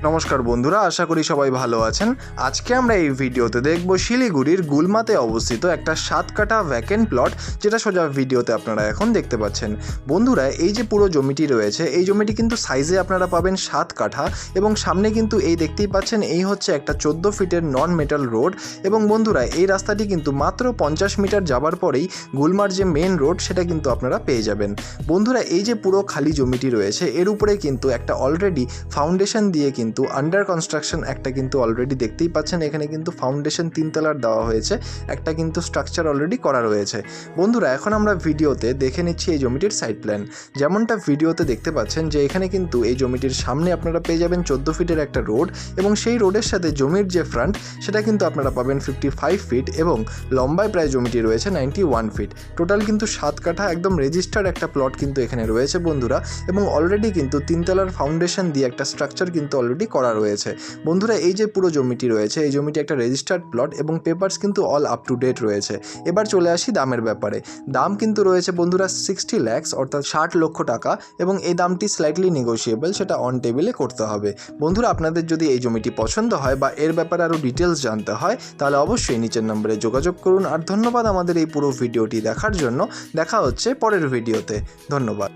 নমস্কার বন্ধুরা, আশা করি সবাই ভালো আছেন। আজকে আমরা এই ভিডিওতে দেখব শিলিগুড়ির গুলমাতে অবস্থিত একটা 7 কাঠা ভ্যাকেন্ট প্লট, যেটা সোজা ভিডিওতে আপনারা এখন দেখতে পাচ্ছেন। বন্ধুরা, এই যে পুরো জমিটি রয়েছে, এই জমিটি কিন্তু সাইজে আপনারা পাবেন 7 কাঠা এবং সামনে কিন্তু এই দেখতেই পাচ্ছেন, এই হচ্ছে একটা 14 ফিটের নন মেটাল রোড। এবং বন্ধুরা, এই রাস্তাটি কিন্তু মাত্র 50 মিটার যাবার পরেই গুলমার যে মেন রোড সেটা কিন্তু আপনারা পেয়ে যাবেন। বন্ধুরা, এই যে পুরো খালি জমিটি রয়েছে, এর উপরে কিন্তু একটা অলরেডি ফাউন্ডেশন দিয়ে কিন্তু আন্ডার কনস্ট্রাকশন একটা কিন্তু অলরেডি দেখতেই পাচ্ছেন, এখানে কিন্তু ফাউন্ডেশন 3 তলার দেওয়া হয়েছে, একটা কিন্তু স্ট্রাকচার অলরেডি করা রয়েছে। বন্ধুরা, এখন আমরা ভিডিওতে দেখে নিচ্ছি এই জমিটির সাইড প্ল্যান। যেমনটা ভিডিওতে দেখতে পাচ্ছেন যে এখানে কিন্তু এই জমিটির সামনে আপনারা পেয়ে যাবেন 14 ফিটের একটা রোড, এবং সেই রোডের সাথে জমির যে ফ্রন্ট সেটা কিন্তু আপনারা পাবেন 55 ফিট, এবং লম্বায় প্রায় জমিটি রয়েছে 91 ফিট। টোটাল কিন্তু 7 কাঠা একদম রেজিস্টার্ড একটা প্লট কিন্তু এখানে রয়েছে বন্ধুরা, এবং অলরেডি কিন্তু 3 তলার ফাউন্ডেশন দিয়ে একটা স্ট্রাকচার কিন্তু অলরেডি করা রয়েছে। বন্ধুরা, এই যে পুরো জমিটি রয়েছে, এই জমিটি একটা রেজিস্টার্ড প্লট এবং পেপারস কিন্তু অল আপ টু ডেট রয়েছে। এবার চলে আসি দামের ব্যাপারে। দাম কিন্তু রয়েছে বন্ধুরা 60 lakhs, অর্থাৎ 60 লক্ষ টাকা, এবং এই দামটি স্লাইটলি নেগোশিয়েবল, সেটা অন টেবিলে করতে হবে। বন্ধুরা, আপনাদের যদি এই জমিটি পছন্দ হয় বা এর ব্যাপারে আরও ডিটেলস জানতে হয়, তাহলে অবশ্যই নিচের নম্বরে যোগাযোগ করুন। আর ধন্যবাদ আমাদের এই পুরো ভিডিওটি দেখার জন্য। দেখা হচ্ছে পরের ভিডিওতে। ধন্যবাদ।